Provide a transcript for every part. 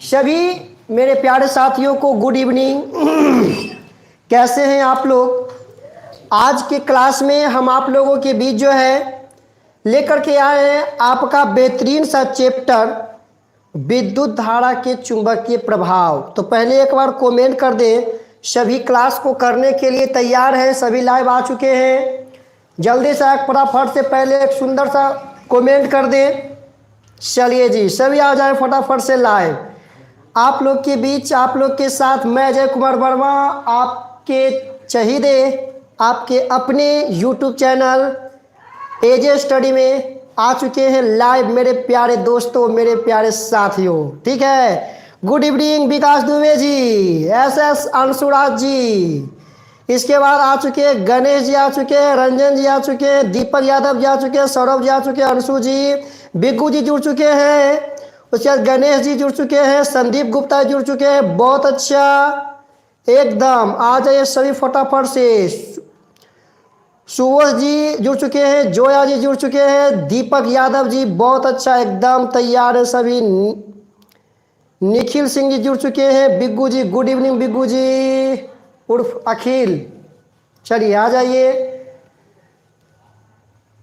सभी मेरे प्यारे साथियों को गुड इवनिंग। कैसे हैं आप लोग? आज के क्लास में हम आप लोगों के बीच जो है लेकर के आए हैं आपका बेहतरीन सा चैप्टर विद्युत धारा के चुंबकीय प्रभाव। तो पहले एक बार कमेंट कर दें, सभी क्लास को करने के लिए तैयार हैं? सभी लाइव आ चुके हैं? जल्दी से फटाफट से पहले एक सुंदर सा कमेंट कर दें। चलिए जी, सभी आ जाए फटाफट से लाइव। आप लोग के बीच, आप लोग के साथ मैं अजय कुमार वर्मा, आपके चहीदे, आपके अपने यूट्यूब चैनल एजे स्टडी में आ चुके हैं लाइव। मेरे प्यारे दोस्तों, मेरे प्यारे साथियों, ठीक है। गुड इवनिंग विकास दुबे जी, एस अंशुराज जी, इसके बाद आ चुके हैं गणेश जी, आ चुके हैं रंजन जी, आ चुके हैं दीपक यादव जी, आ चुके हैं सौरभ जी, आ चुके हैं अंशु जी, बिग्गू जी जुड़ चुके हैं, उसके बाद गणेश जी जुड़ चुके हैं, संदीप गुप्ता जुड़ चुके हैं। बहुत अच्छा, एकदम आ जाइए सभी फटाफट से। सुवोश जी जुड़ चुके हैं, जोया जी जुड़ चुके हैं, दीपक यादव जी बहुत अच्छा, एकदम तैयार है सभी। निखिल सिंह जी जुड़ चुके हैं, बिग्गू जी गुड इवनिंग, बिग्गू जी उर्फ अखिल, चलिए आ जाइए।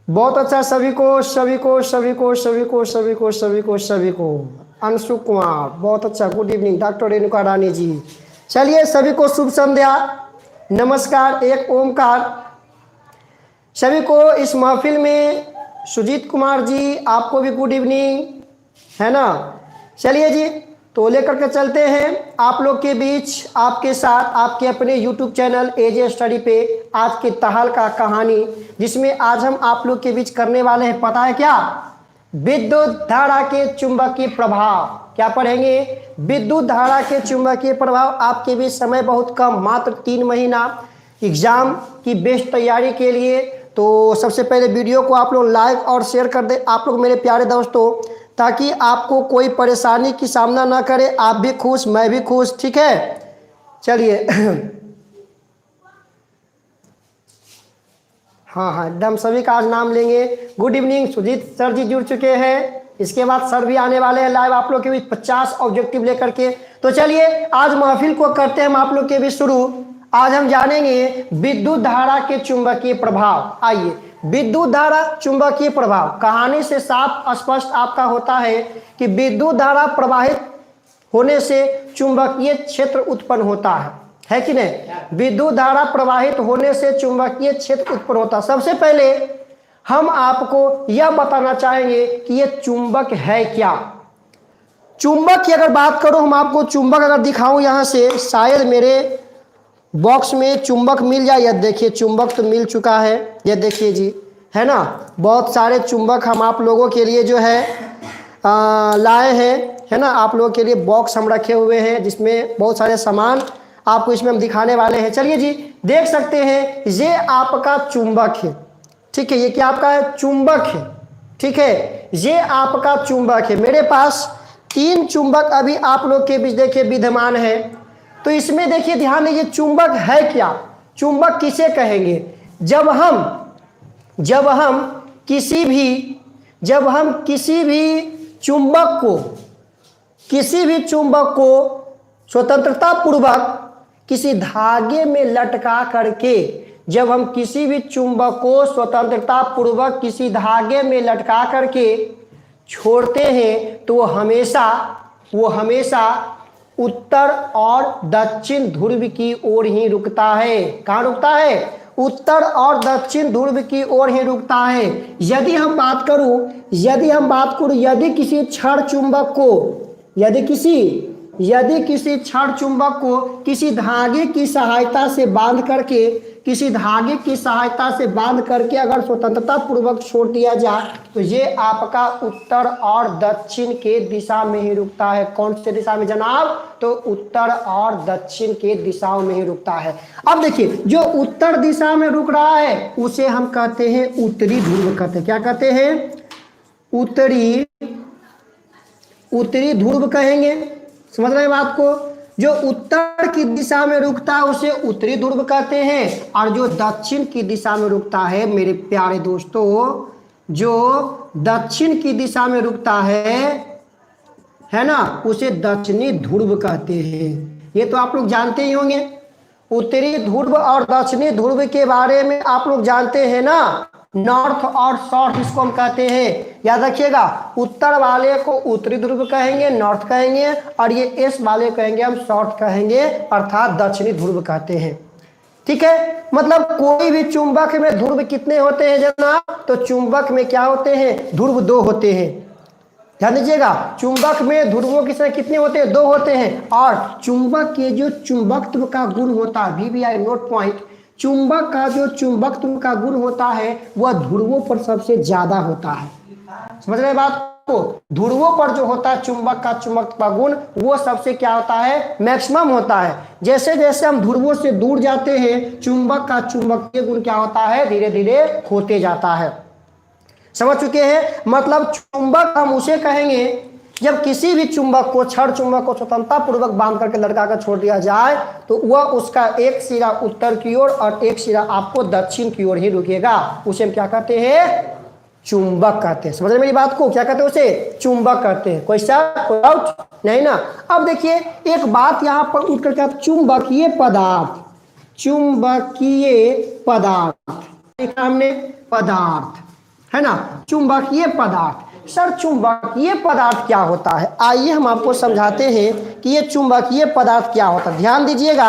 बहुत अच्छा, सभी को सभी को सभी को सभी को सभी को सभी को सभी को। अंशु कुमार बहुत अच्छा, गुड इवनिंग। डॉक्टर रेणुका रानी जी, चलिए सभी को शुभ संध्या, नमस्कार, एक ओमकार। सभी को इस महफिल में सुजीत कुमार जी, आपको भी गुड इवनिंग, है ना। चलिए जी, तो लेकर के चलते हैं आप लोग के बीच, आपके साथ, आपके अपने YouTube चैनल एजे स्टडी पे आज की तहलका कहानी, जिसमें आज हम आप लोग के बीच करने वाले हैं, पता है क्या? विद्युत धारा के चुंबकीय प्रभाव। क्या पढ़ेंगे? विद्युत धारा के चुंबकीय प्रभाव। आपके बीच समय बहुत कम, मात्र 3 महीना एग्जाम की बेस्ट तैयारी के लिए। तो सबसे पहले वीडियो को आप लोग लाइक और शेयर कर दें आप लोग मेरे प्यारे दोस्तों, ताकि आपको कोई परेशानी की सामना ना करे। आप भी खुश, मैं भी खुश, ठीक है। चलिए हाँ, एकदम सभी का आज नाम लेंगे। गुड इवनिंग, सुजीत सर जी जुड़ चुके हैं, इसके बाद सर भी आने वाले हैं लाइव आप लोग के बीच 50 ऑब्जेक्टिव लेकर के। तो चलिए आज महफिल को करते हैं हम आप लोग के बीच शुरू। आज हम जानेंगे विद्युत धारा के चुंबकीय प्रभाव। आइए, विद्युत धारा चुंबकीय प्रभाव। कहानी से साफ स्पष्ट आपका होता है कि विद्युत धारा प्रवाहित होने से चुंबकीय क्षेत्र उत्पन्न होता है कि नहीं? विद्युत धारा प्रवाहित होने से चुंबकीय क्षेत्र उत्पन्न होता है। सबसे पहले हम आपको यह बताना चाहेंगे कि यह चुंबक है क्या। चुंबक की अगर बात करूं, हम आपको चुंबक अगर दिखाऊं यहां से, शायद मेरे बॉक्स में चुंबक मिल जाए। यह देखिए, चुंबक तो मिल चुका है, यह देखिए जी, है ना। बहुत सारे चुंबक हम आप लोगों के लिए जो है लाए हैं, है ना। आप लोगों के लिए बॉक्स हम रखे हुए हैं, जिसमें बहुत सारे सामान आपको इसमें हम दिखाने वाले हैं। चलिए जी, देख सकते हैं ये आपका चुंबक है, ठीक है। ये क्या आपका है? चुंबक है, ठीक है। ये आपका चुंबक है। मेरे पास 3 चुंबक अभी आप लोग के बीच देखिए विद्यमान है। तो इसमें देखिए, ध्यान दीजिए, चुंबक है क्या? चुंबक किसे कहेंगे? जब हम किसी भी चुंबक को स्वतंत्रता पूर्वक किसी धागे में लटका करके, जब हम किसी भी चुंबक को स्वतंत्रता पूर्वक किसी धागे में लटका करके छोड़ते हैं, तो वो हमेशा उत्तर और दक्षिण ध्रुव की ओर ही रुकता है। कहाँ रुकता है? उत्तर और दक्षिण ध्रुव की ओर ही रुकता है। यदि हम बात करूं, यदि किसी क्षण चुंबक को किसी धागे की सहायता से बांध करके अगर स्वतंत्रता पूर्वक छोड़ दिया जाए, तो ये आपका उत्तर और दक्षिण के दिशा में ही रुकता है। कौन से दिशा में जनाब? तो उत्तर और दक्षिण के दिशाओं में ही रुकता है। अब देखिए, जो उत्तर दिशा में रुक रहा है उसे हम कहते हैं उत्तरी ध्रुव कहते हैं। क्या कहते हैं? उत्तरी ध्रुव कहेंगे। समझ रहे हैं बात को? जो उत्तर की दिशा में रुकता है उसे उत्तरी ध्रुव कहते हैं, और जो दक्षिण की दिशा में रुकता है मेरे प्यारे दोस्तों, जो दक्षिण की दिशा में रुकता है है ना, उसे दक्षिणी ध्रुव कहते हैं। ये तो आप लोग जानते ही होंगे। उत्तरी ध्रुव और दक्षिणी ध्रुव के बारे में आप लोग जानते हैं ना, नॉर्थ और साउथ इसको हम कहते हैं। याद रखिएगा, उत्तर वाले को उत्तरी ध्रुव कहेंगे, नॉर्थ कहेंगे, और ये एस वाले कहेंगे हम साउथ कहेंगे, अर्थात दक्षिणी ध्रुव कहते हैं। ठीक है, मतलब कोई भी चुंबक में ध्रुव कितने होते हैं जनाब? तो चुंबक में क्या होते हैं? ध्रुव 2 होते हैं। ध्यान दीजिएगा, चुंबक में ध्रुवों की संख्या कितने होते हैं? 2 होते हैं। और चुंबक के जो चुंबकत्व का गुण होता है, VBI नोट पॉइंट, चुंबक का जो चुंबकत्व का गुण होता है वह ध्रुवों पर सबसे ज्यादा होता है। समझ रहे बात को? ध्रुवों पर जो होता है चुंबक का चुंबकत्व का गुण, वो सबसे क्या होता है? मैक्सिमम होता है। जैसे जैसे हम ध्रुवों से दूर जाते हैं, चुंबक का चुंबकीय गुण क्या होता है? धीरे धीरे खोते जाता है। समझ चुके हैं? मतलब चुंबक हम उसे कहेंगे जब किसी भी चुंबक को, छड़ चुंबक को स्वतंत्रता पूर्वक बांध करके लटका कर छोड़ दिया जाए तो वह उसका एक सिरा उत्तर की ओर और एक सिरा आपको दक्षिण की ओर ही रुकेगा। उसे हम क्या कहते हैं? चुंबक कहते हैं। समझ रहे मेरी बात को? क्या कहते हैं उसे? चुंबक कहते हैं। कोई डाउट नहीं ना? अब देखिए एक बात यहां पर उठ करके, आप चुंबकीय पदार्थ, चुंबकीय पदार्थ हमने पदार्थ है ना, चुंबकीय पदार्थ। सर चुंबकीय पदार्थ क्या होता है? आइए हम आपको समझाते हैं कि ये चुंबकीय पदार्थ क्या होता है। ध्यान दीजिएगा,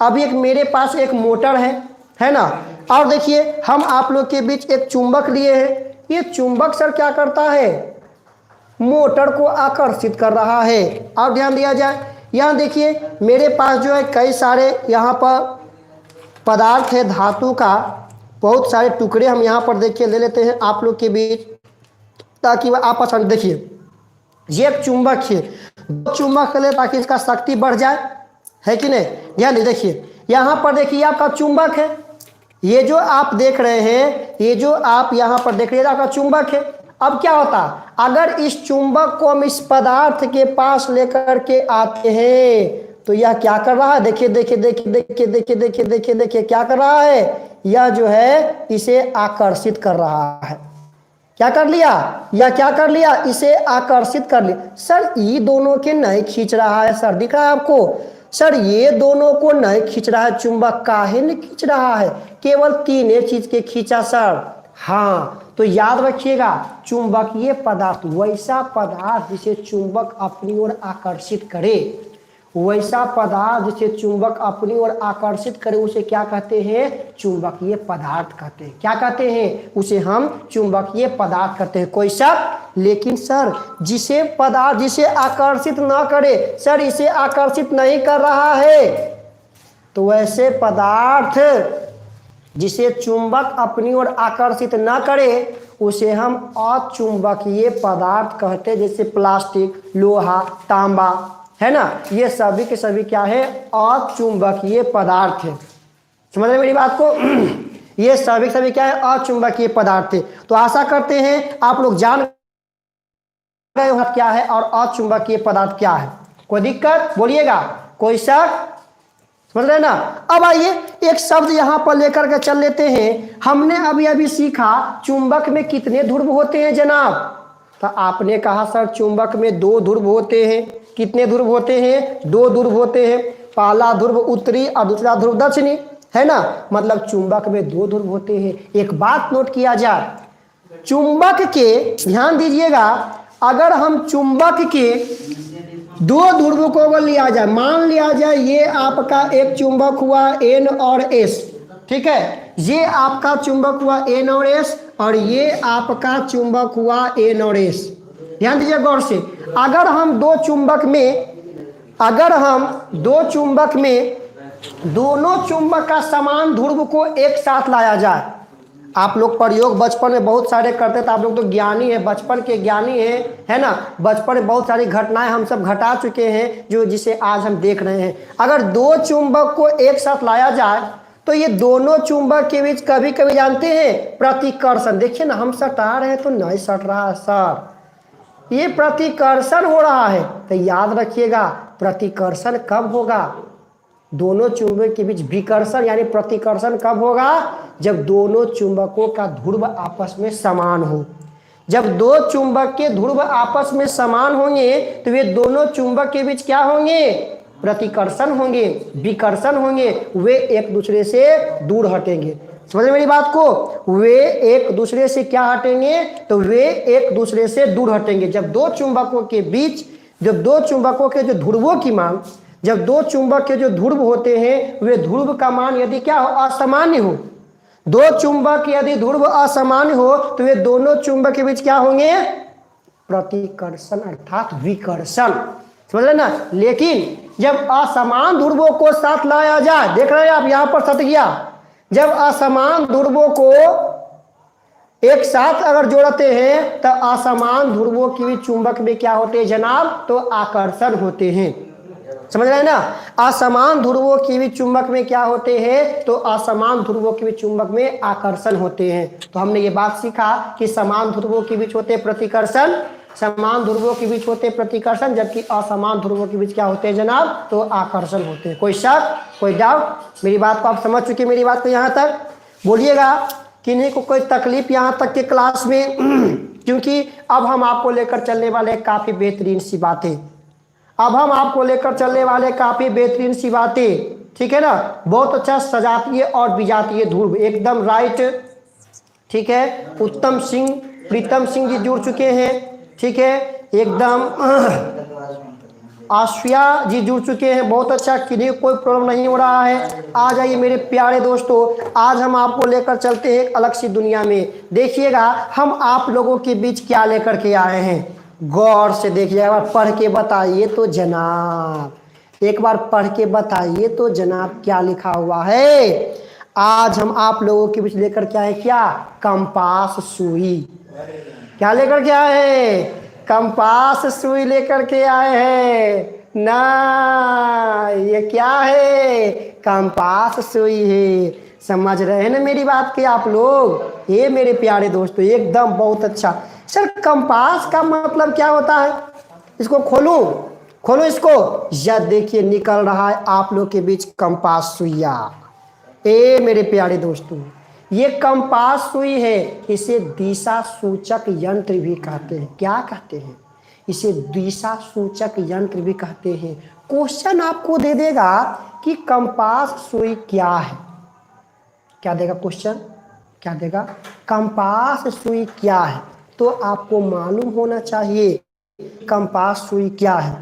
अभी एक मेरे पास एक मोटर है ना, और देखिए हम आप लोग के बीच एक चुंबक लिए हैं। ये चुंबक सर क्या करता है? मोटर को आकर्षित कर रहा है। और ध्यान दिया जाए, यहाँ देखिए मेरे पास जो है कई सारे यहाँ पर पदार्थ है, धातु का बहुत सारे टुकड़े हम यहाँ पर देखिए ले लेते हैं आप लोग के बीच, ताकि वह आपस में देखिए ये एक चुंबक है, 2 चुंबक ले ताकि इसका शक्ति बढ़ जाए, है कि नहीं? ध्यान देखिए यहाँ पर देखिए आपका चुंबक है, ये जो आप देख रहे हैं, ये जो आप यहाँ पर देख रहे हैं आपका चुंबक है। अब क्या होता, अगर इस चुंबक को हम इस पदार्थ के पास लेकर के आते हैं तो यह क्या कर रहा है? देखिए देखिए देखिए देखिए देखिए देखिए देखिए देखिए क्या कर रहा है? यह जो है इसे आकर्षित कर रहा है। क्या कर लिया? यह क्या कर लिया? इसे आकर्षित कर लिया। सर ये दोनों के नहीं खींच रहा है सर, दिख रहा है आपको? सर ये दोनों को नहीं खींच रहा है, चुंबक काहे नहीं खींच रहा है? केवल 3 चीज के खींचा सर। हाँ, तो याद रखिएगा, चुंबकीय पदार्थ वैसा पदार्थ जिसे चुंबक अपनी ओर आकर्षित करे, वैसा पदार्थ जिसे चुंबक अपनी ओर आकर्षित करे उसे क्या कहते हैं? चुंबकीय पदार्थ कहते हैं। क्या कहते हैं? उसे हम चुंबकीय पदार्थ कहते हैं। कोई शक? लेकिन सर जिसे पदार्थ जिसे आकर्षित ना करे, सर इसे आकर्षित नहीं कर रहा है, तो वैसे पदार्थ जिसे चुंबक अपनी ओर आकर्षित ना करे उसे हम अचुंबकीय पदार्थ कहते हैं। जैसे प्लास्टिक, लोहा, तांबा, है ना, ये सभी के सभी क्या है? अचुंबकीय पदार्थ है। समझ रहे मेरी बात को? ये सभी सभी क्या है? अचुंबकीय पदार्थ है। तो आशा करते हैं आप लोग जान गए हो क्या है और अचुंबकीय पदार्थ क्या है। कोई दिक्कत? बोलिएगा। कोई शक? समझ रहे ना? अब आइए एक शब्द यहां पर लेकर के चल लेते हैं। हमने अभी अभी सीखा चुंबक में कितने ध्रुव होते हैं जनाब? तो आपने कहा सर चुंबक में 2 ध्रुव होते हैं। कितने ध्रुव होते हैं? 2 ध्रुव होते हैं। पहला ध्रुव उत्तरी और दूसरा ध्रुव दक्षिणी, है ना, मतलब चुंबक में 2 ध्रुव होते हैं। एक बात नोट किया जाए, चुंबक के, ध्यान दीजिएगा, अगर हम चुंबक के 2 ध्रुव को अगर लिया जाए, मान लिया जाए ये आपका एक चुंबक हुआ N और S, ठीक है, ये आपका चुंबक हुआ N और S और ये आपका चुंबक हुआ N और S। ध्यान दीजिए गौर से, अगर हम 2 चुंबक में दोनों चुंबक का समान ध्रुव को एक साथ लाया जाए, आप लोग प्रयोग बचपन में बहुत सारे करते थे, आप लोग तो ज्ञानी है, बचपन के ज्ञानी है ना, बचपन में बहुत सारी घटनाएं हम सब घटा चुके हैं जो जिसे आज हम देख रहे हैं। अगर 2 चुंबक को एक साथ लाया जाए तो ये दोनों चुंबक के बीच कभी कभी जानते हैं प्रतिकर्षण, देखिए ना हम सटा रहे हैं तो नहीं सट रहा है सर, ये प्रतिकर्षण हो रहा है। तो याद रखिएगा प्रतिकर्षण कब होगा? दोनों चुंबक के बीच विकर्षण यानी प्रतिकर्षण कब होगा? जब दोनों चुंबकों का ध्रुव आपस में समान हो। जब दो चुंबक के ध्रुव आपस में समान होंगे तो वे दोनों चुंबक के बीच क्या होंगे? प्रतिकर्षण होंगे, विकर्षण होंगे, वे एक दूसरे से दूर हटेंगे। समझ मेरी बात को? वे एक दूसरे से क्या हटेंगे? तो वे एक दूसरे से दूर हटेंगे। जब दो चुंबकों के बीच, जब दो चुंबकों के जो ध्रुवों की मान, जब दो चुंबक के जो ध्रुव होते हैं वे ध्रुव का मान यदि क्या हो? असामान्य हो। दो चुंबक यदि ध्रुव असामान्य हो तो वे दोनों चुंबक के बीच क्या होंगे? प्रतिकर्षण अर्थात विकर्षण। समझ रहे ना? लेकिन जब असमान ध्रुवों को साथ लाया जाए, देख रहे हैं आप यहां पर सट गया, जब असमान ध्रुवों को एक साथ अगर जोड़ते हैं तो असमान ध्रुवों की भी चुंबक में क्या होते हैं जनाब? तो आकर्षण होते हैं। समझ रहे हैं ना? असमान ध्रुवों की भी चुंबक में क्या होते हैं? तो असमान ध्रुवों के भी चुंबक में आकर्षण होते हैं। तो हमने ये बात सीखा कि समान ध्रुवों के बीच होते प्रतिकर्षण, समान ध्रुवों के बीच होते प्रतिकर्षण, जबकि असमान ध्रुवों के बीच क्या होते हैं जनाब? तो आकर्षण होते हैं। कोई शक, कोई डाउट? मेरी बात को आप समझ चुके? मेरी बात को यहाँ तक बोलिएगा, किन्हीं को कोई तकलीफ यहाँ तक के क्लास में? क्योंकि अब हम आपको लेकर चलने वाले काफी बेहतरीन सी बातें, अब हम आपको लेकर चलने वाले काफी बेहतरीन सी बातें, ठीक है ना? बहुत अच्छा सजातीय और विजातीय ध्रुव, एकदम राइट, ठीक है। उत्तम सिंह, प्रीतम सिंह जी जुड़ चुके हैं, ठीक है, एकदम। आशिया जी जुड़ चुके हैं, बहुत अच्छा, किन्हीं कोई प्रॉब्लम नहीं हो रहा है। आ जाइए मेरे प्यारे दोस्तों, आज हम आपको लेकर चलते हैं एक अलग सी दुनिया में। देखिएगा हम आप लोगों के बीच क्या लेकर के आए हैं, गौर से देखिए। एक बार पढ़ के बताइए तो जनाब, एक बार पढ़ के बताइए तो जनाब क्या लिखा हुआ है। आज हम आप लोगों के बीच लेकर के आए क्या? कंपास सुई। क्या लेकर के आए हैं? कंपास सुई लेकर के आए हैं ना। ये क्या है? कंपास सुई है। समझ रहे हैं ना मेरी बात की आप लोग? ये मेरे प्यारे दोस्तों एकदम बहुत अच्छा। सर कंपास का मतलब क्या होता है? इसको खोलूं, खोलो इसको। यह देखिए निकल रहा है आप लोग के बीच कंपास सुइया। ए मेरे प्यारे दोस्तों, ये कंपास सुई है, इसे दिशा सूचक यंत्र भी कहते हैं। क्या कहते हैं? इसे दिशा सूचक यंत्र भी कहते हैं। क्वेश्चन आपको दे देगा कि कंपास सुई क्या है। क्या देगा क्वेश्चन? क्या देगा? कंपास सुई क्या है? तो आपको मालूम होना चाहिए कंपास सुई क्या है।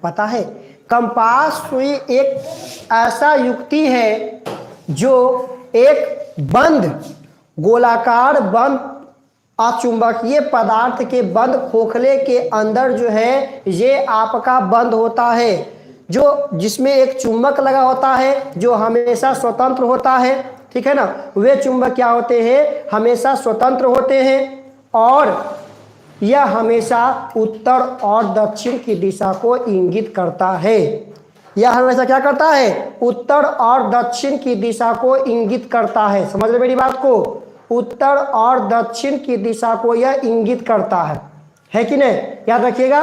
पता है? कंपास सुई एक ऐसा युक्ति है जो एक बंद, गोलाकार बंद अचुंबकीय पदार्थ के बंद खोखले के अंदर जो है ये आपका बंद होता है, जो जिसमें एक चुंबक लगा होता है जो हमेशा स्वतंत्र होता है, ठीक है ना। वे चुंबक क्या होते हैं? हमेशा स्वतंत्र होते हैं और यह हमेशा उत्तर और दक्षिण की दिशा को इंगित करता है। यह हमेशा क्या करता है? उत्तर और दक्षिण की दिशा को इंगित करता है। समझ रहे मेरी बात को? उत्तर और दक्षिण की दिशा को यह इंगित करता है कि नहीं? याद रखिएगा।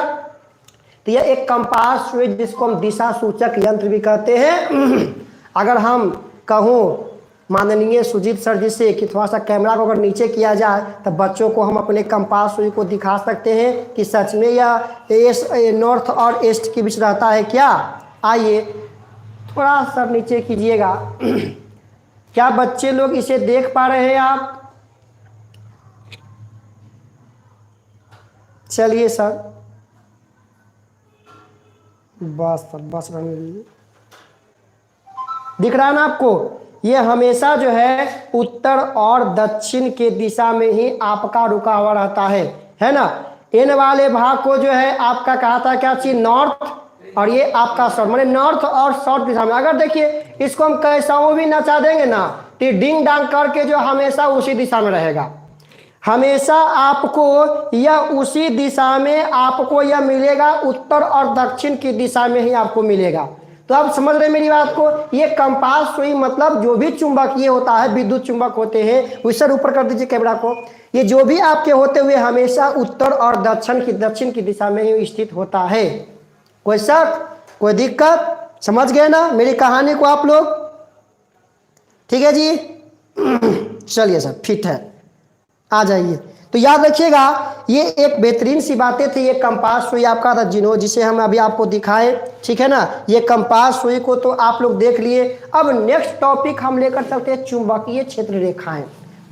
तो यह एक कंपास सुई जिसको हम दिशा सूचक यंत्र भी कहते हैं। अगर हम कहूँ माननीय सुजीत सर जी से कि थोड़ा सा कैमरा को अगर नीचे किया जाए तो बच्चों को हम अपने कंपास सुई को दिखा सकते हैं कि सच में यह नॉर्थ और ईस्ट के बीच रहता है क्या। आइए थोड़ा सा नीचे कीजिएगा। क्या बच्चे लोग इसे देख पा रहे हैं आप? चलिए सर, बस सर, बस रहने दीजिए। दिख रहा है ना आपको? ये हमेशा जो है उत्तर और दक्षिण के दिशा में ही आपका रुका हुआ रहता है ना। इन वाले भाग को जो है आपका कहा था क्या चीज? नॉर्थ, और ये आपका साउथ, माने नॉर्थ और साउथ दिशा में। अगर देखिए इसको हम कैसा भी नचा देंगे ना तो डिंग डांग करके जो हमेशा उसी दिशा में रहेगा। हमेशा आपको यह उसी दिशा में आपको यह मिलेगा, उत्तर और दक्षिण की दिशा में ही आपको मिलेगा। तो आप समझ रहे मेरी बात को? ये कंपास सुई मतलब जो भी चुंबक ये होता है, विद्युत चुंबक होते हैं, वो सर ऊपर कर दीजिए कैमरा को। ये जो भी आपके होते हुए हमेशा उत्तर और दक्षिण की दिशा में ही स्थित होता है। कोई शक, कोई दिक्कत? समझ गए ना मेरी कहानी को आप लोग? ठीक है जी। चलिए सर, फिट है, आ जाइए। तो याद रखिएगा, ये एक बेहतरीन सी बातें थी। ये कंपास सुई आपका था जिसे हम अभी आपको दिखाए, ठीक है ना। ये कंपास सुई को तो आप लोग देख लिए। अब नेक्स्ट टॉपिक हम लेकर चलते हैं चुंबकीय क्षेत्र रेखाएं।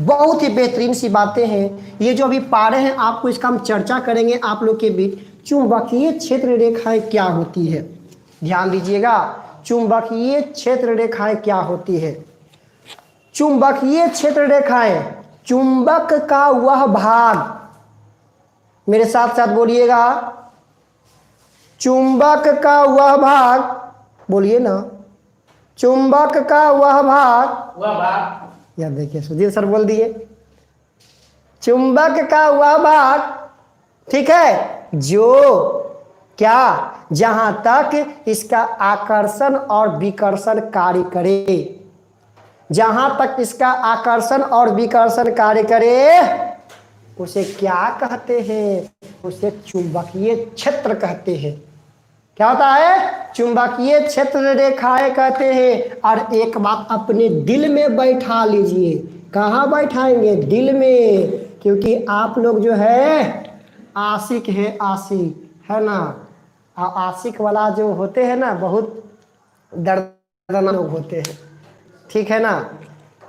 बहुत ही बेहतरीन सी बातें हैं ये जो अभी पा रहे हैं आपको, इसका हम चर्चा करेंगे आप लोग के बीच। चुंबकीय क्षेत्र रेखाएं क्या होती है, ध्यान दीजिएगा। चुंबकीय क्षेत्र रेखाएं क्या होती है? चुंबकीय क्षेत्र रेखाएं, चुंबक का वह भाग, मेरे साथ साथ बोलिएगा, चुंबक का वह भाग, बोलिए ना, चुंबक का वह भाग, यार देखिए सुधीर सर बोल दिए, चुंबक का वह भाग, ठीक है, जो क्या, जहां तक इसका आकर्षण और विकर्षण कार्य करे, जहां तक इसका आकर्षण और विकर्षण कार्य करे, उसे क्या कहते हैं? उसे चुंबकीय क्षेत्र कहते हैं। क्या होता है? चुंबकीय क्षेत्र रेखाएं कहते हैं। और एक बात अपने दिल में बैठा लीजिए। कहाँ बैठाएंगे? दिल में, क्योंकि आप लोग जो है आशिक है, आशिक है ना। आशिक वाला जो होते हैं ना, बहुत दर्दनाक लोग होते हैं, ठीक है ना।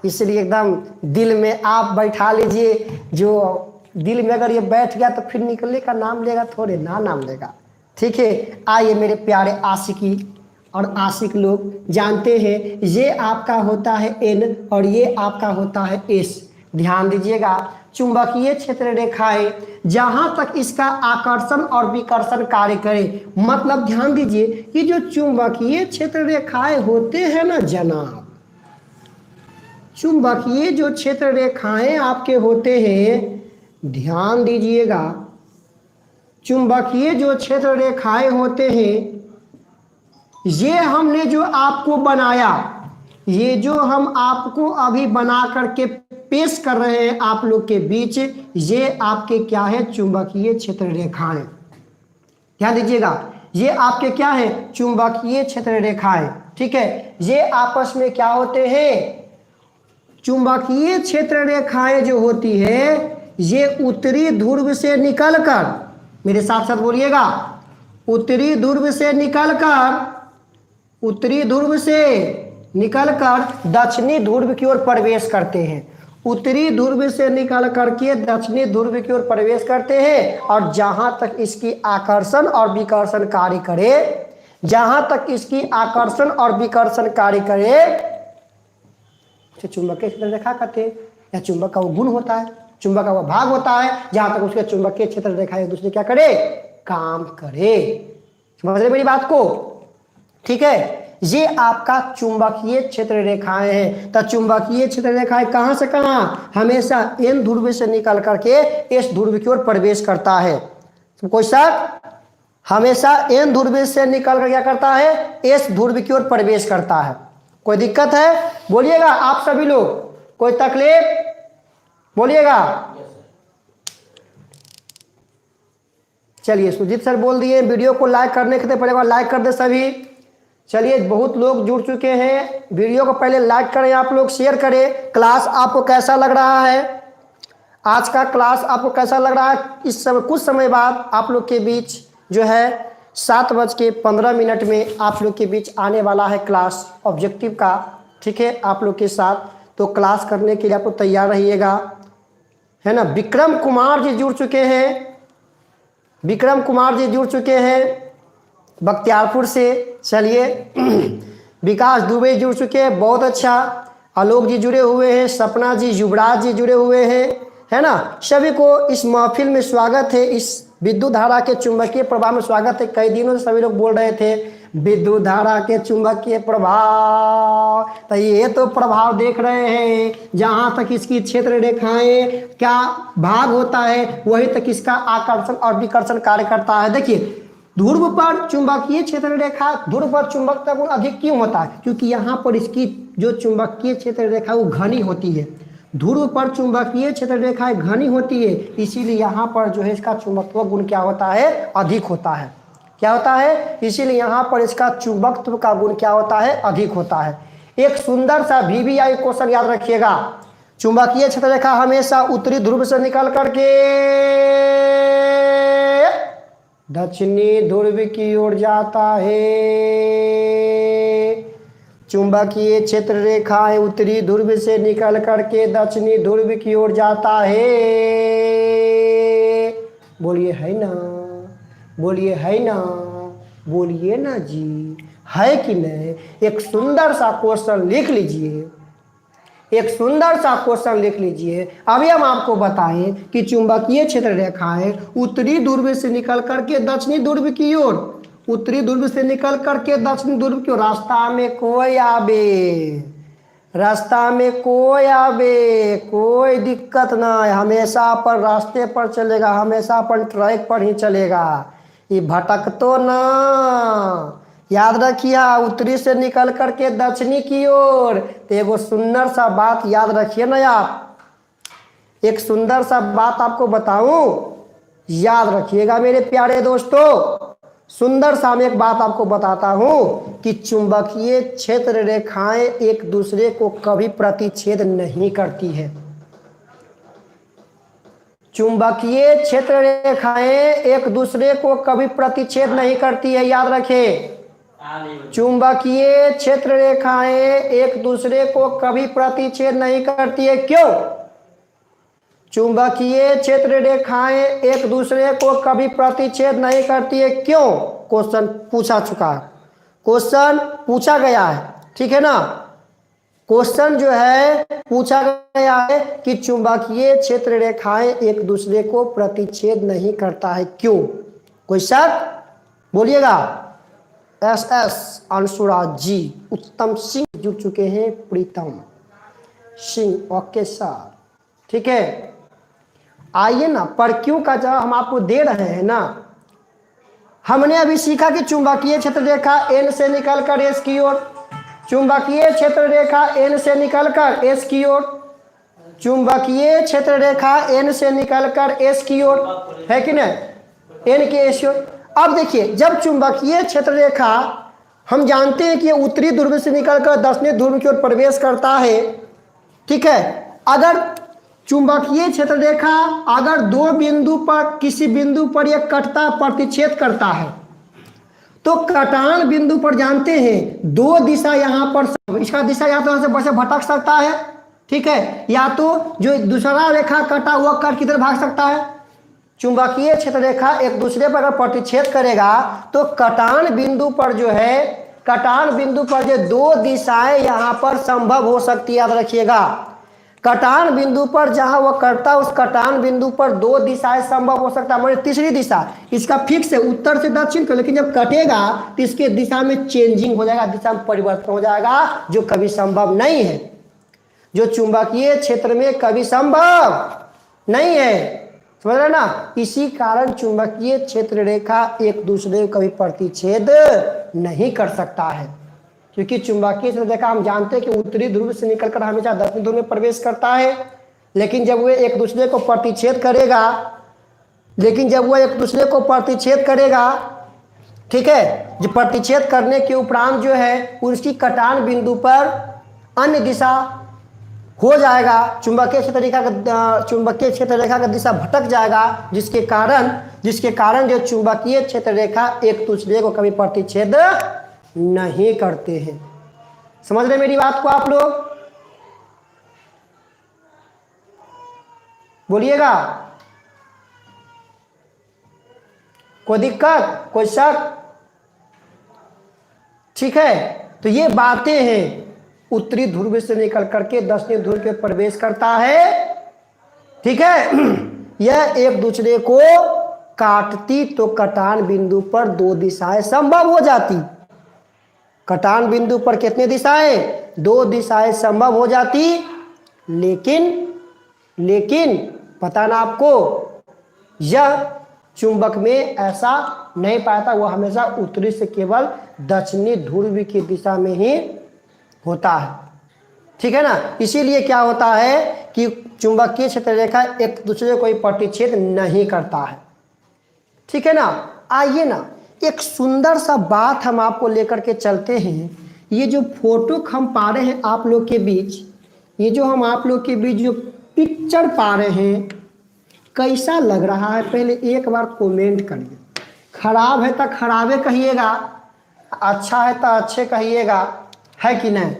इसलिए एकदम दिल में आप बैठा लीजिए। जो दिल में अगर ये बैठ गया तो फिर निकलने का नाम लेगा थोड़े ना, नाम लेगा, ठीक है। आइए मेरे प्यारे आशिकी और आशिक लोग, जानते हैं ये आपका होता है एन और ये आपका होता है एस। ध्यान दीजिएगा, चुंबकीय क्षेत्र रेखाएं जहां तक इसका आकर्षण और विकर्षण कार्य करे, मतलब ध्यान दीजिए कि जो चुंबकीय क्षेत्र रेखाएं होते हैं ना जनाब, चुंबकीय जो क्षेत्र रेखाएं आपके होते हैं, ध्यान दीजिएगा, चुंबकीय जो क्षेत्र रेखाएं होते हैं, ये हमने जो आपको बनाया, ये जो हम आपको अभी बना करके पेश कर रहे हैं आप लोग के बीच, ये आपके क्या है? चुंबकीय क्षेत्र रेखाएं। ध्यान दीजिएगा, ये आपके क्या है? चुंबकीय क्षेत्र रेखाएं, ठीक है। ये आपस में क्या होते हैं? चुंबकीय क्षेत्र रेखाएं जो होती है, ये उत्तरी ध्रुव से निकलकर, मेरे साथ साथ बोलिएगा, उत्तरी ध्रुव से निकलकर, उत्तरी ध्रुव से निकलकर दक्षिणी ध्रुव की ओर प्रवेश करते हैं। उत्तरी ध्रुव से निकल करके दक्षिणी ध्रुव की ओर प्रवेश करते हैं। और जहां तक इसकी आकर्षण और विकर्षण कार्य करे, जहां तक इसकी आकर्षण और विकर्षण कार्य करे, उसे चुंबकीय क्षेत्र रेखा कहते हैं। या चुंबक का वो गुण होता है, चुंबक का वो भाग होता है, जहां तक उसके चुंबकीय क्षेत्र रेखा एक दूसरे क्या करे? काम करे। समझ रहे मेरी बात को? ठीक है, ये आपका चुंबकीय क्षेत्र रेखाएं हैं। तो चुंबकीय क्षेत्र रेखाएं कहां से कहां? हमेशा एन ध्रुव से निकल करके एस ध्रुव की ओर प्रवेश करता है। तो कोई शक? हमेशा एन ध्रुव से निकल कर क्या करता है? एस ध्रुव की ओर प्रवेश करता है। कोई दिक्कत है? बोलिएगा आप सभी लोग, कोई तकलीफ? बोलिएगा। चलिए सुजीत सर बोल दिए, वीडियो को लाइक करने के पहले लाइक कर दे सभी। चलिए बहुत लोग जुड़ चुके हैं, वीडियो को पहले लाइक करें, आप लोग शेयर करें। क्लास आपको कैसा लग रहा है? आज का क्लास आपको कैसा लग रहा है? इस समय कुछ समय बाद आप लोग के बीच जो है 7:15 में आप लोग के बीच आने वाला है क्लास ऑब्जेक्टिव का, ठीक है, आप लोग के साथ। तो क्लास करने के लिए आप लोग तैयार रहिएगा, है ना। विक्रम कुमार जी जुड़ चुके हैं, विक्रम कुमार जी जुड़ चुके हैं बख्तियारपुर से। चलिए विकास दुबे जुड़ चुके हैं, बहुत अच्छा। आलोक जी जुड़े हुए हैं, सपना जी, युवराज जी जुड़े हुए हैं, है ना। सभी को इस महफिल में स्वागत है, इस विद्युत धारा के चुंबकीय प्रभाव में स्वागत है। कई दिनों से सभी लोग बोल रहे थे विद्युत धारा के चुंबकीय प्रभाव, तो ये तो प्रभाव देख रहे हैं, जहां तक इसकी क्षेत्र रेखाएं क्या भाग होता है, वही तक इसका आकर्षण और विकर्षण कार्य करता है। देखिए ध्रुव पर चुंबकीय क्षेत्र रेखा, ध्रुव पर चुंबकत्व गुण अधिक क्यों होता है? क्योंकि यहाँ पर इसकी जो चुंबकीय क्षेत्र रेखा वो घनी होती है। ध्रुव पर चुंबकीय क्षेत्र रेखाएं घनी होती है, इसीलिए यहाँ पर जो है इसका चुंबकत्व गुण क्या होता है? अधिक होता है। क्या होता है? इसीलिए यहाँ पर इसका चुंबकत्व का गुण क्या होता है? अधिक होता है। एक सुंदर सा VVI क्वेश्चन याद रखिएगा, चुंबकीय क्षेत्र रेखा हमेशा उत्तरी ध्रुव से निकल करके दक्षिणी ध्रुव की ओर जाता है। चुंबकीय क्षेत्र रेखाएं उत्तरी ध्रुव से निकल करके दक्षिणी ध्रुव की ओर जाता है। बोलिए है ना, बोलिए है ना, बोलिए ना जी, है कि नहीं। एक सुंदर सा क्वेश्चन लिख लीजिए, एक सुंदर सा क्वेश्चन लिख लीजिए। अभी हम आपको बताएं कि चुंबकीय क्षेत्र रेखाएं उत्तरी ध्रुव से निकल करके दक्षिणी ध्रुव की ओर, उत्तरी ध्रुव से निकल करके दक्षिणी ध्रुव की ओर, रास्ता में कोई आवे, रास्ता में कोई आवे, कोई दिक्कत ना है, हमेशा अपन रास्ते पर चलेगा, हमेशा अपन ट्रैक पर ही चलेगा, ये भटक तो ना। याद रखिए, उत्तरी से निकल करके दक्षिणी की ओर। तो एगो सुंदर सा बात याद रखिए ना आप, एक सुंदर सा बात आपको बताऊं, याद रखिएगा मेरे प्यारे दोस्तों। सुंदर सा मैं एक बात आपको बताता हूं कि चुंबकीय क्षेत्र रेखाएं एक दूसरे को कभी प्रतिच्छेद नहीं करती है। चुंबकीय क्षेत्र रेखाएं एक दूसरे को कभी प्रतिच्छेद नहीं करती है, याद रखें। चुंबकीय क्षेत्र रेखाएं एक दूसरे को कभी प्रतिच्छेद नहीं करती है। क्यों? चुंबकीय क्षेत्र रेखाएं एक दूसरे को कभी प्रतिच्छेद नहीं करती है, क्यों? क्वेश्चन पूछा चुका है, क्वेश्चन पूछा गया है, ठीक है ना। क्वेश्चन जो है पूछा गया है कि चुंबकीय क्षेत्र रेखाएं एक दूसरे को प्रतिच्छेद नहीं करता है, क्यों? कोई शक? बोलिएगा। SS अंशुरा जी, उत्तम सिंह जुड़ चुके हैं, प्रीतम सिंह, ओके सर, ठीक है। आइए ना, पर क्यों का जवाब हम आपको दे रहे हैं ना। हमने अभी सीखा कि चुंबकीय क्षेत्र रेखा N से निकलकर S की ओर, चुंबकीय क्षेत्र रेखा N से निकलकर S की ओर, चुंबकीय क्षेत्र रेखा N से निकलकर S की ओर, है कि नहीं, N के S की ओर। अब देखिए, जब चुंबकीय क्षेत्र रेखा, हम जानते हैं कि उत्तरी ध्रुव से निकलकर दक्षिणी ध्रुव की ओर प्रवेश करता है, ठीक है। अगर चुंबकीय क्षेत्र रेखा अगर दो बिंदु पर, किसी बिंदु पर यह कटता प्रतिच्छेद करता है, तो कटान बिंदु पर जानते हैं दो दिशा यहाँ पर, इसका दिशा या तो यहाँ से बस भटक सकता है, ठीक है, या तो जो दूसरा रेखा कटा हुआ कट किधर भाग सकता है। चुंबकीय क्षेत्र रेखा एक दूसरे पर अगर प्रतिच्छेद करेगा तो कटान बिंदु पर जो है, कटान बिंदु पर जो दो दिशाएं यहाँ पर संभव हो सकती है, याद रखिएगा। कटान बिंदु पर जहां वह कटता है, उस कटान बिंदु पर दो दिशाएं संभव हो सकता है, मतलब तीसरी दिशा, इसका फिक्स है उत्तर से दक्षिण को, लेकिन जब कटेगा तो इसके दिशा में चेंजिंग हो जाएगा, दिशा में परिवर्तन हो जाएगा, जो कभी संभव नहीं है, जो चुंबकीय क्षेत्र में कभी संभव नहीं है, समझ रहे ना। इसी कारण चुंबकीय क्षेत्र रेखा एक दूसरे को कभी प्रतिच्छेद नहीं कर सकता है, क्योंकि चुंबकीय क्षेत्र रेखा हम जानते हैं कि उत्तरी ध्रुव से निकलकर हमेशा दक्षिणी ध्रुव में प्रवेश करता है, लेकिन जब वह एक दूसरे को प्रतिच्छेद करेगा, लेकिन जब वह एक दूसरे को प्रतिच्छेद करेगा, ठीक है, जो प्रतिच्छेद करने के उपरांत जो है उसकी कटान बिंदु पर अन्य दिशा हो जाएगा, चुंबकीय क्षेत्र रेखा का, चुंबकीय क्षेत्र रेखा का दिशा भटक जाएगा, जिसके कारण जो चुंबकीय क्षेत्र रेखा एक दूसरे को कभी प्रतिच्छेद नहीं करते हैं। समझ रहे मेरी बात को आप लोग? बोलिएगा। कोई दिक्कत, कोई शक? ठीक है, तो ये बातें हैं, उत्तरी ध्रुव से निकल करके दक्षिणी ध्रुव के प्रवेश करता है, ठीक है। यह एक दूसरे को काटती तो कटान बिंदु पर दो दिशाएं संभव हो जाती। कटान बिंदु पर कितने दिशाएं? दो दिशाएं संभव हो जाती, लेकिन पता ना आपको, यह चुंबक में ऐसा नहीं पाता, वह हमेशा उत्तरी से केवल दक्षिणी ध्रुव की दिशा में ही होता है, ठीक है ना। इसीलिए क्या होता है कि चुंबकीय क्षेत्र रेखा एक दूसरे को प्रतिच्छेद नहीं करता है, ठीक है ना। आइए ना, एक सुंदर सा बात हम आपको लेकर के चलते हैं। ये जो फोटो हम पा रहे हैं आप लोग के बीच, ये जो हम आप लोग के बीच जो पिक्चर पा रहे हैं कैसा लग रहा है, पहले एक बार कमेंट करिए। खराब है तो खराबे कहिएगा, अच्छा है तो अच्छे कहिएगा, है कि नहीं?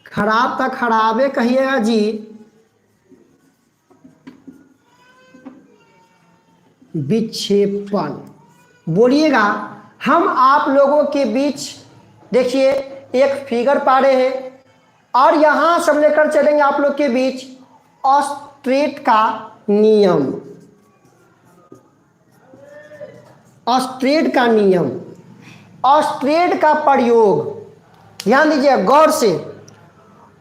खराब तो खराबे कहिएगा जी। विक्षेपण बोलिएगा। हम आप लोगों के बीच देखिए एक फिगर पा रहे हैं और यहां सब लेकर चलेंगे आप लोग के बीच ऑस्ट्रेट का नियम। ऑस्ट्रेट का नियम, ऑस्ट्रेट का प्रयोग, ध्यान दीजिए गौर से।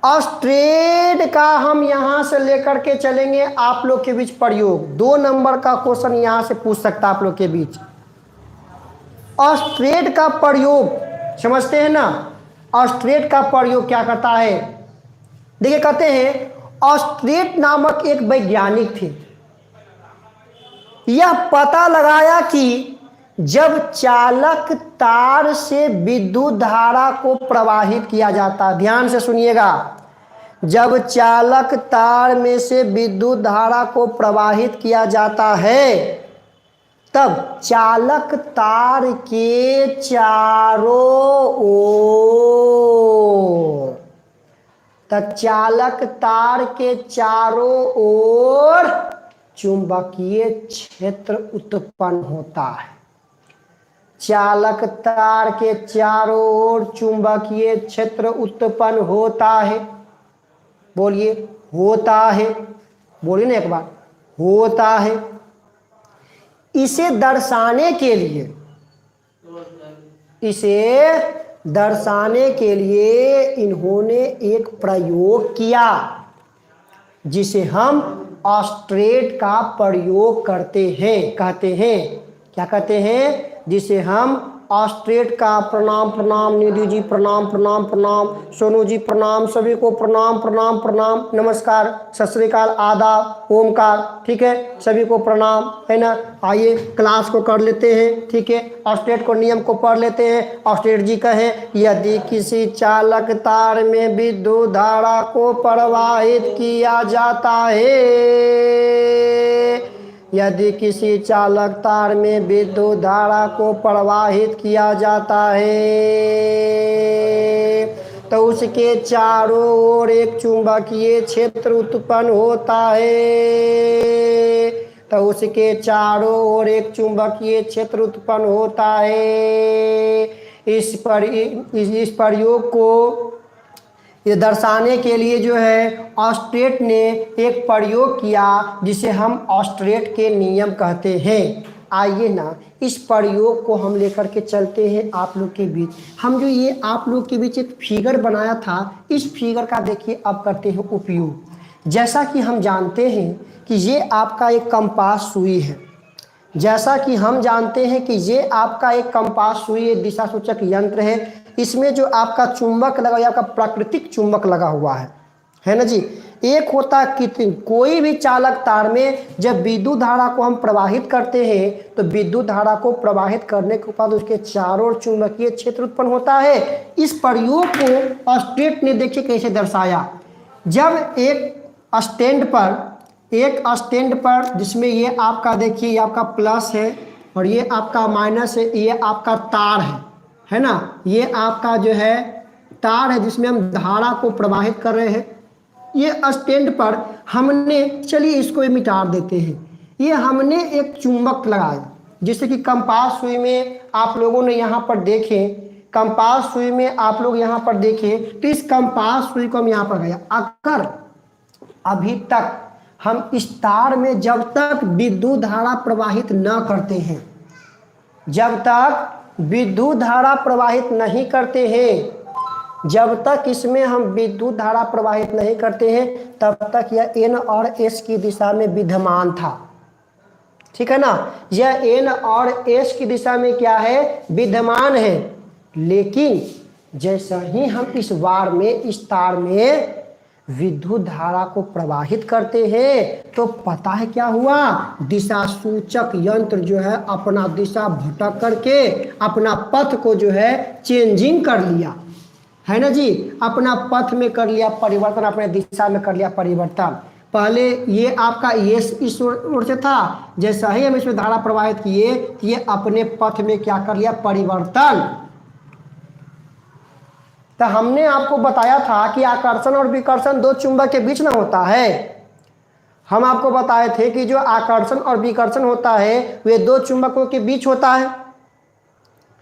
ऑस्ट्रेट का हम यहां से लेकर के चलेंगे आप लोग के बीच प्रयोग। 2 नंबर का क्वेश्चन यहां से पूछ सकता है आप लोग के बीच। ऑस्ट्रेट का प्रयोग समझते हैं ना? ऑस्ट्रेट का प्रयोग क्या करता है? देखिए कहते हैं ऑस्ट्रेट नामक एक वैज्ञानिक थे। यह पता लगाया कि जब चालक तार से विद्युत धारा को प्रवाहित किया जाता, ध्यान से सुनिएगा, जब चालक तार में से विद्युत धारा को प्रवाहित किया जाता है तब चालक तार के चारों ओर, तब चालक तार के चारों ओर चुंबकीय क्षेत्र उत्पन्न होता है। चालक तार के चारों ओर चुंबकीय क्षेत्र उत्पन्न होता है। बोलिए होता है, बोलिए ना एक बार, होता है। इसे दर्शाने के लिए, इसे दर्शाने के लिए इन्होंने एक प्रयोग किया जिसे हम ऑस्ट्रेट का प्रयोग करते हैं, कहते हैं, क्या कहते हैं? जिसे हम ऑस्ट्रेट का, प्रणाम प्रणाम निधि जी, प्रणाम प्रणाम प्रणाम, सोनू जी प्रणाम, सभी को प्रणाम प्रणाम प्रणाम, नमस्कार, सत श्री अकाल, आदाब, ओमकार, ठीक है, सभी को प्रणाम, है ना। आइए क्लास को कर लेते हैं, ठीक है। ऑस्ट्रेट को नियम को पढ़ लेते हैं। ऑस्ट्रेट जी कहें यदि किसी चालक तार में विद्युत धारा को प्रवाहित किया जाता है, यदि किसी चालक तार में विद्युत धारा को प्रवाहित किया जाता है तो उसके चारों ओर एक चुंबकीय क्षेत्र उत्पन्न होता है, तो उसके चारों ओर एक चुंबकीय क्षेत्र उत्पन्न होता है। इस प्रयोग को ये दर्शाने के लिए जो है ऑस्ट्रेट ने एक प्रयोग किया जिसे हम ऑस्ट्रेट के नियम कहते हैं। आइए ना इस प्रयोग को हम लेकर के चलते हैं आप लोग के बीच। हम जो ये आप लोग के बीच एक फिगर बनाया था, इस फिगर का देखिए अब करते हैं उपयोग। जैसा कि हम जानते हैं कि ये आपका एक कंपास सुई है, जैसा कि हम जानते हैं कि ये आपका एक कंपास सुई दिशा सूचक यंत्र है। इसमें जो आपका चुंबक लगा, आपका प्राकृतिक चुंबक लगा हुआ है ना जी। एक होता कि कोई भी चालक तार में जब विद्युत धारा को हम प्रवाहित करते हैं तो विद्युत धारा को प्रवाहित करने के बाद उसके चारों ओर चुंबकीय क्षेत्र उत्पन्न होता है। इस प्रयोग को ऑस्ट्रेट ने देखिए कैसे दर्शाया। जब एक स्टैंड पर जिसमें ये आपका देखिए ये आपका प्लस है और ये आपका माइनस है, ये आपका तार है ना, ये आपका जो है तार है जिसमें हम धारा को प्रवाहित कर रहे हैं। ये स्टैंड पर हमने, चलिए इसको मिटा देते हैं, ये हमने एक चुंबक लगाया जिससे कि कंपास सुई में आप लोगों ने यहाँ पर देखें, कंपास सुई में आप लोग यहाँ पर देखें तो इस कंपास सुई को हम यहाँ पर गया। अगर अभी तक हम इस तार में जब तक विद्युत धारा प्रवाहित न करते हैं, जब तक विद्युत धारा प्रवाहित नहीं करते हैं, जब तक इसमें हम विद्युत धारा प्रवाहित नहीं करते हैं तब तक यह एन और एस की दिशा में विद्यमान था, ठीक है ना। यह एन और एस की दिशा में क्या है, विद्यमान है। लेकिन जैसा ही हम इस वार में, इस तार में विद्युत धारा को प्रवाहित करते हैं तो पता है क्या हुआ, दिशा सूचक यंत्र जो है अपना दिशा भटक करके अपना पथ को जो है चेंजिंग कर लिया, है ना जी, अपना पथ में कर लिया परिवर्तन, अपने दिशा में कर लिया परिवर्तन। पहले ये आपका ये इस ओर से था, जैसा ही हम इसमें धारा प्रवाहित किए ये अपने पथ में क्या कर लिया परिवर्तन। तो हमने आपको बताया था कि आकर्षण और विकर्षण दो चुंबक के बीच में होता है। हम आपको बताए थे कि जो आकर्षण और विकर्षण होता है वे दो चुंबकों के बीच होता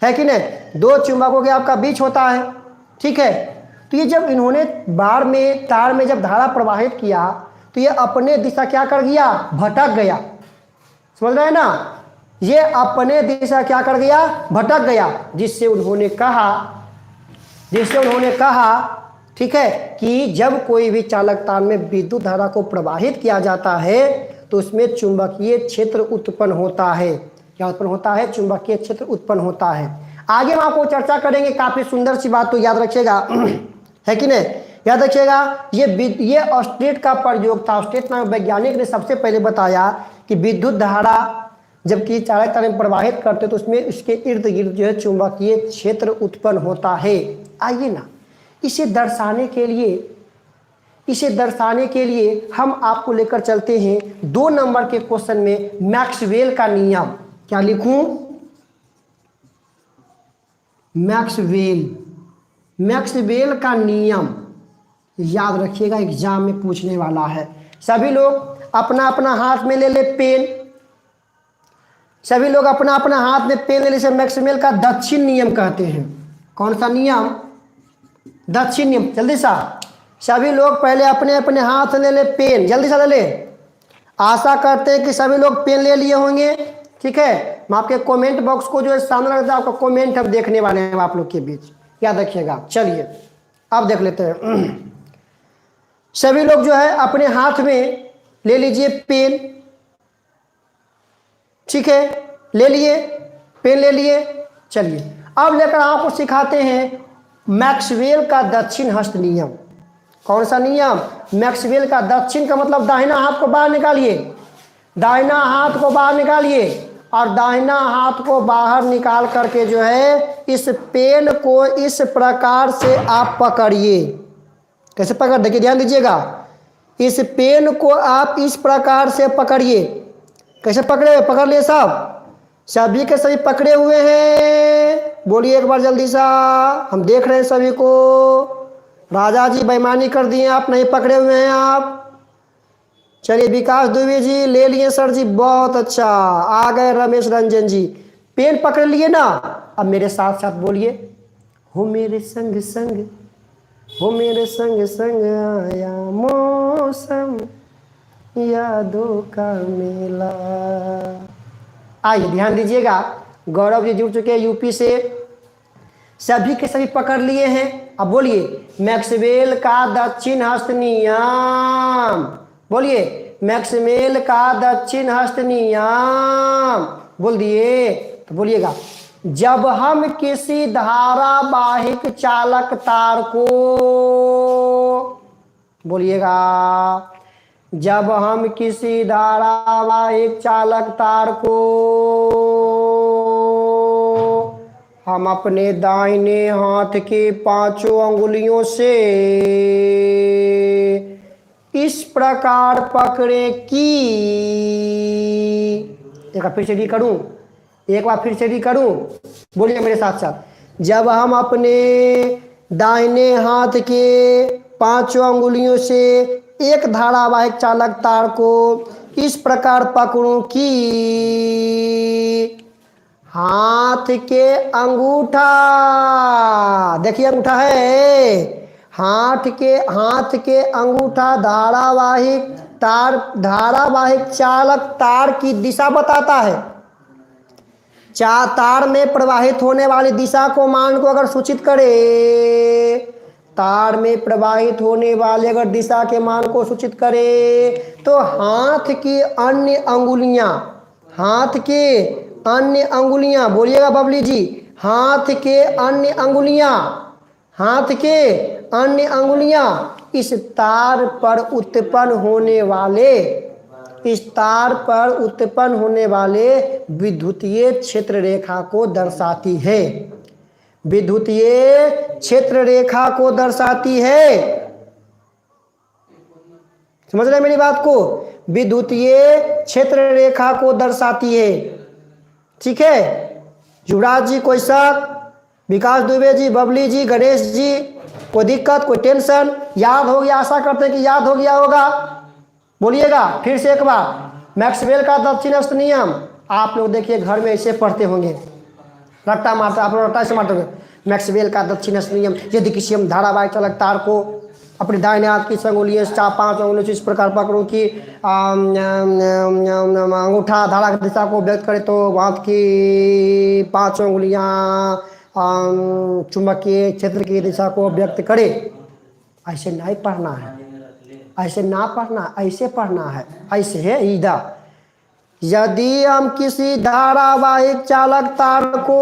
है कि नहीं, दो चुंबकों के आपका बीच होता है, ठीक है। तो ये जब इन्होंने बार में तार में जब धारा प्रवाहित किया तो ये अपने दिशा क्या कर गया, भटक गया, समझ रहे हैं ना, ये अपने दिशा क्या कर गया, भटक गया। जिससे उन्होंने कहा ठीक है कि जब कोई भी चालक तार में विद्युत धारा को प्रवाहित किया जाता है तो उसमें चुंबकीय क्षेत्र उत्पन्न होता है। क्या उत्पन्न होता है, चुंबकीय क्षेत्र उत्पन्न होता है। आगे हम आपको चर्चा करेंगे, काफी सुंदर सी बात तो याद रखिएगा है कि नहीं, याद रखिएगा। ये ऑस्टेट का प्रयोग था। ऑस्टेट नामक वैज्ञानिक ने सबसे पहले बताया कि विद्युत धारा जबकि चालक तार में प्रवाहित करते तो उसमें उसके इर्द गिर्द जो है चुंबकीय क्षेत्र उत्पन्न होता है। आइए ना इसे दर्शाने के लिए हम आपको लेकर चलते हैं 2 नंबर के क्वेश्चन में मैक्सवेल का नियम। क्या लिखूं, मैक्सवेल का नियम याद रखिएगा, एग्जाम में पूछने वाला है। सभी लोग अपना अपना हाथ में ले ले पेन, सभी लोग अपना अपना हाथ में पेन ले ले। मैक्सवेल का दक्षिण नियम कहते हैं। कौन सा नियम, दक्षिण नियम। जल्दी सा सभी लोग पहले अपने अपने हाथ ले ले पेन, जल्दी सा ले ले। आशा करते हैं कि सभी लोग पेन ले लिए होंगे, ठीक है। मैं आपके कमेंट बॉक्स को जो है सामने रखता हूं, आपका कमेंट हम देखने वाले हैं आप लोग के बीच, याद रखिएगा। चलिए अब देख लेते हैं। सभी लोग जो है अपने हाथ में ले लीजिए पेन, ठीक है, ले लिए पेन, ले लिए। चलिए अब लेकर आपको सिखाते हैं मैक्सवेल का दक्षिण हस्त नियम। कौन सा नियम, मैक्सवेल का दक्षिण का मतलब दाहिना हाथ को बाहर निकालिए, दाहिना हाथ को बाहर निकालिए और दाहिना हाथ को बाहर निकाल करके जो है इस पेन को इस प्रकार से आप पकड़िए। कैसे पकड़, देखिए ध्यान दीजिएगा, इस पेन को आप इस प्रकार से पकड़िए। कैसे पकड़े, पकड़ लिए सब, सभी के सभी पकड़े हुए हैं, बोलिए एक बार जल्दी सा, हम देख रहे हैं सभी को। राजा जी बेईमानी कर दिए, आप नहीं पकड़े हुए हैं आप। चलिए विकास दुबे जी ले लिए सर जी, बहुत अच्छा। आ गए रमेश रंजन जी, पेन पकड़ लिए ना। अब मेरे साथ साथ बोलिए, हो मेरे संग संग, हो मेरे संग संग आया मौसम यादों का मेला। आइए ध्यान दीजिएगा, गौरव जी जुड़ चुके हैं यूपी से, सभी के सभी पकड़ लिए हैं। अब बोलिए मैक्सवेल का दक्षिण हस्त नियम, बोलिए मैक्सवेल का दक्षिण हस्त नियम, बोल दिए तो बोलिएगा, जब हम किसी धारावाहिक चालक तार को, बोलिएगा, जब हम किसी धारावाहिक चालक तार को हम अपने दाहिने हाथ के 5 अंगुलियों से इस प्रकार पकड़े कि, एक बार फिर से री करूं, एक बार फिर से री करूं, बोलिए मेरे साथ साथ, जब हम अपने दाहिने हाथ के 5 अंगुलियों से एक धारावाहिक चालक तार को इस प्रकार पकड़ूं कि हाथ के अंगूठा, देखिए अंगूठा है, हाथ के अंगूठा धारावाहिक चालक तार की दिशा बताता है। तार में प्रवाहित होने वाली दिशा को मान को अगर सूचित करे, तार में प्रवाहित होने वाले अगर दिशा के मान को सूचित करे तो हाथ की अन्य अंगुलियां, बोलिएगा बबली जी, हाथ के अन्य अंगुलियां इस तार पर उत्पन्न होने वाले विद्युतीय क्षेत्र रेखा को दर्शाती है। विद्युतीय क्षेत्र रेखा को दर्शाती है। समझ रहे मेरी बात को? विद्युतीय क्षेत्र रेखा को दर्शाती है। ठीक है, युवराज जी कोई शक? विकास दुबे जी, बबली जी, गणेश जी, कोई दिक्कत, कोई टेंशन? याद हो गया? आशा करते हैं कि याद हो गया होगा। बोलिएगा फिर से एक बार। मैक्सवेल का दक्षिणास्थ नियम आप लोग देखिए घर में ऐसे पढ़ते होंगे, रट्टा मारते आप लोग, रट्टा से मारते होंगे। मैक्सवेल का दक्षिणास्थ नियम, यदि किसी हम धारावाहिक चालक तार को अपने दाहिने हाथ की अंगुलियों से 5 अंगुलियों से इस प्रकार पकड़ो कि अंगूठा धारा की दिशा को व्यक्त करे, तो हाथ की 5 अंगुलियां चुंबकीय क्षेत्र की दिशा को व्यक्त करे। ऐसे नहीं पढ़ना है, ऐसे ना पढ़ना, ऐसे पढ़ना है। ऐसे है इधर, यदि हम किसी धारावाहिक चालक तार को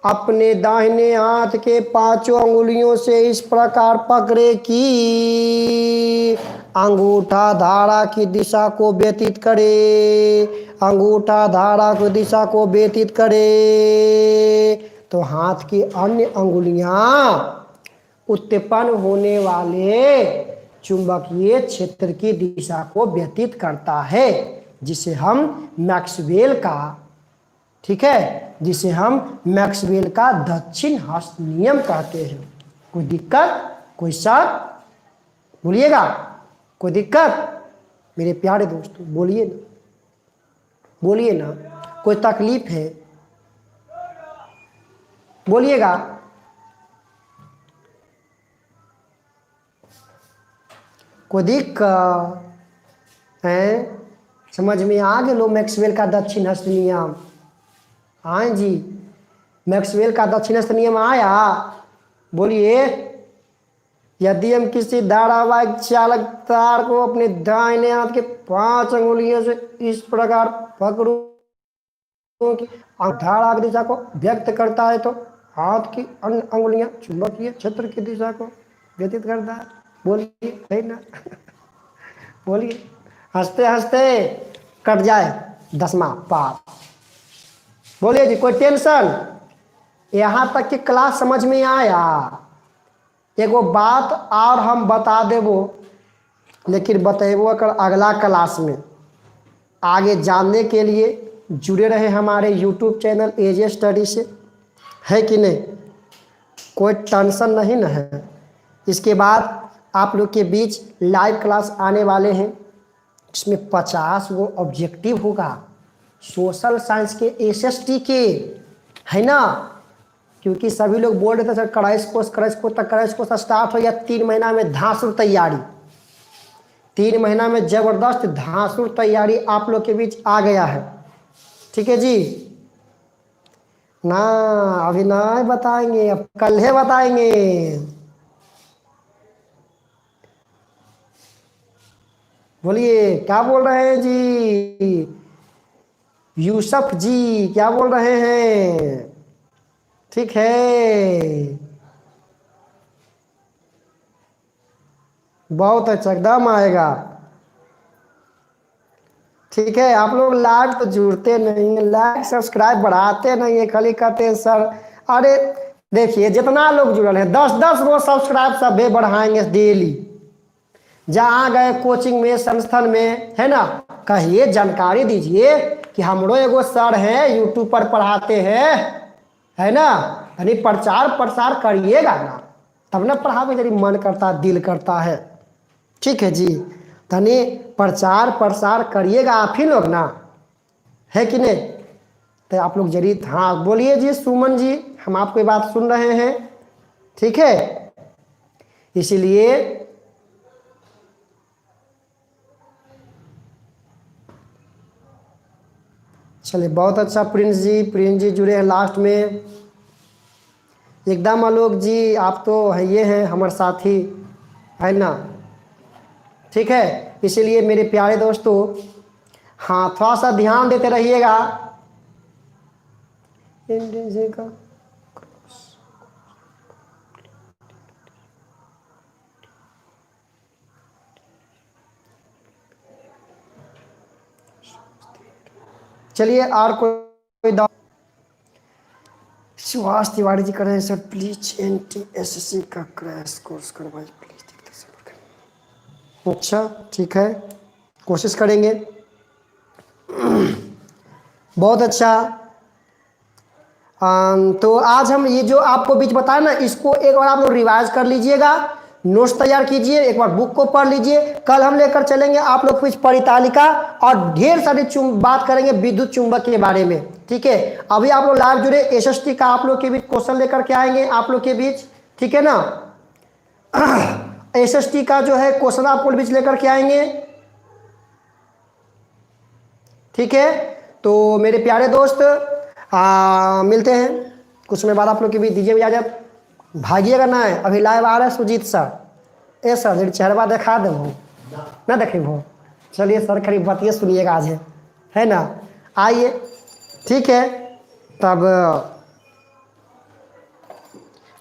अपने दाहिने हाथ के 5 अंगुलियों से इस प्रकार पकड़े कि अंगूठा धारा की दिशा को व्यतीत करे, अंगूठा धारा की दिशा को व्यतीत करे, तो हाथ की अन्य अंगुलियां उत्पन्न होने वाले चुंबकीय क्षेत्र की दिशा को व्यतीत करता है, जिसे हम मैक्सवेल का, ठीक है, जिसे हम मैक्सवेल का दक्षिण हस्त नियम कहते हैं। कोई दिक्कत, कोई शक? बोलिएगा, कोई दिक्कत? मेरे प्यारे दोस्तों बोलिए ना, बोलिए ना, कोई तकलीफ है? बोलिएगा। कोई दिक्कत है? समझ में आ गए लो मैक्सवेल का दक्षिण हस्त नियम? हाँ जी, मैक्सवेल का दक्षिण हस्त नियम आया? बोलिए। यदि हम किसी धारावाहिक चालक तार को अपने दाहिने हाथ के 5 अंगुलियों से इस प्रकार पकड़ो कि धारा की दिशा को व्यक्त करता है, तो हाथ की अन्य अंगुलियां चुंबकीय क्षेत्र की दिशा को व्यतीत करता है। बोलिए, है ना? बोलिए। हंसते हंसते कट जाए 10वां पाठ। बोलिए जी, कोई टेंशन? यहाँ तक की क्लास समझ में आया? एगो बात और हम बता देबो, लेकिन बतेबो अगर अगला क्लास में। आगे जानने के लिए जुड़े रहे हमारे यूट्यूब चैनल एजे स्टडी से, है कि नहीं? कोई टेंशन नहीं न है। इसके बाद आप लोग के बीच लाइव क्लास आने वाले हैं, इसमें 50 गो ऑब्जेक्टिव होगा, सोशल साइंस के, एसएसटी के, है ना? क्योंकि सभी लोग बोल रहे थे सर क्रैश कोर्स स्टार्ट हो गया 3 महीना में धांसुर तैयारी। 3 महीना में जबरदस्त धांसुर तैयारी आप लोग के बीच आ गया है। ठीक है जी ना? अभी नहीं बताएंगे, अब कल है बताएंगे। बोलिए, क्या बोल रहे हैं जी? यूसुफ जी क्या बोल रहे हैं? ठीक है, बहुत अच्छा, एकदम आएगा। ठीक है, आप लोग लाइव तो जुड़ते नहीं है, लाइक सब्सक्राइब बढ़ाते नहीं है, खाली कहते हैं सर। अरे देखिए, जितना लोग जुड़ल है 10-10 गो सब्सक्राइब सब बढ़ाएंगे डेली। जहाँ गए कोचिंग में, संस्थान में, है ना, कहिए, जानकारी दीजिए कि हमरो एगो सर है यूट्यूब पर पढ़ाते हैं, है ना? यानी प्रचार प्रसार करिएगा ना, तब ना पढ़ावे जरी मन करता, दिल करता है। ठीक है जी, तनी प्रचार प्रसार करिएगा आप ही लोग ना, है कि नहीं? तो आप लोग जरी, हाँ बोलिए जी सुमन जी, हम आपकी बात सुन रहे हैं। ठीक है, इसीलिए चलिए, बहुत अच्छा। प्रिंस जी जुड़े हैं लास्ट में। एकदम आलोक जी, आप तो है, ये हैं हमारे साथी, है ना? ठीक है, इसीलिए मेरे प्यारे दोस्तों, हाँ थोड़ा सा ध्यान देते रहिएगा। चलिए, और कोई सुहास तिवारी जी कर रहे हैं सर, प्लीज NTSC का क्रैश कोर्स करवाइए प्लीज। अच्छा ठीक है, कोशिश करेंगे। बहुत अच्छा। तो आज हम ये जो आपको बीच बताया ना, इसको एक बार आप लोग रिवाइज कर लीजिएगा, नोट्स तैयार कीजिए, एक बार बुक को पढ़ लीजिए। कल हम लेकर चलेंगे आप लोग कुछ परितालिका और ढेर सारी बात करेंगे विद्युत चुंबक के बारे में। ठीक है, अभी आप लोग लाइव जुड़े, SST का आप लोग के बीच क्वेश्चन लेकर के आएंगे आप लोग के बीच। ठीक है ना, SST का जो है क्वेश्चन आप लोग बीच लेकर के आएंगे। ठीक है, तो मेरे प्यारे दोस्त मिलते हैं कुछ समय बाद आप लोग के बीच। दीजिए इजाजत, भागिएगा ना, अभी लाइव आ रहा है सुजीत सर। ए सर चेहरा देखा दे ना देखे वो। चलिए सर करीब बातिए सुनिएगा आज, है ना, आइए। ठीक है, तब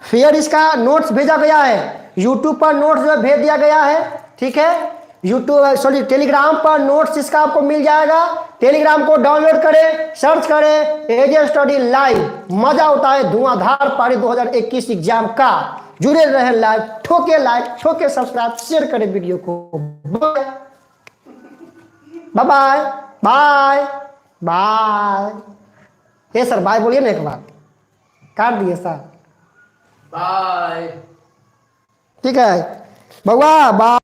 फिर इसका नोट्स भेजा गया है, यूट्यूब पर नोट्स जो भेज दिया गया है। ठीक है, यूट्यूब सॉरी टेलीग्राम पर नोट्स इसका आपको मिल जाएगा। टेलीग्राम को डाउनलोड करें, सर्च करें AJ स्टडी लाइव। मजा होता है धुआंधार पारी 2021 एग्जाम का। जुड़े रहे लाइव, ठोके लाइक, ठोके सब्सक्राइब, शेयर करें वीडियो को। Bye bye bye bye. ये सर बाय बोलिए ना एक बार, काट दिए सर, बाय। ठीक है बउआ, बाय।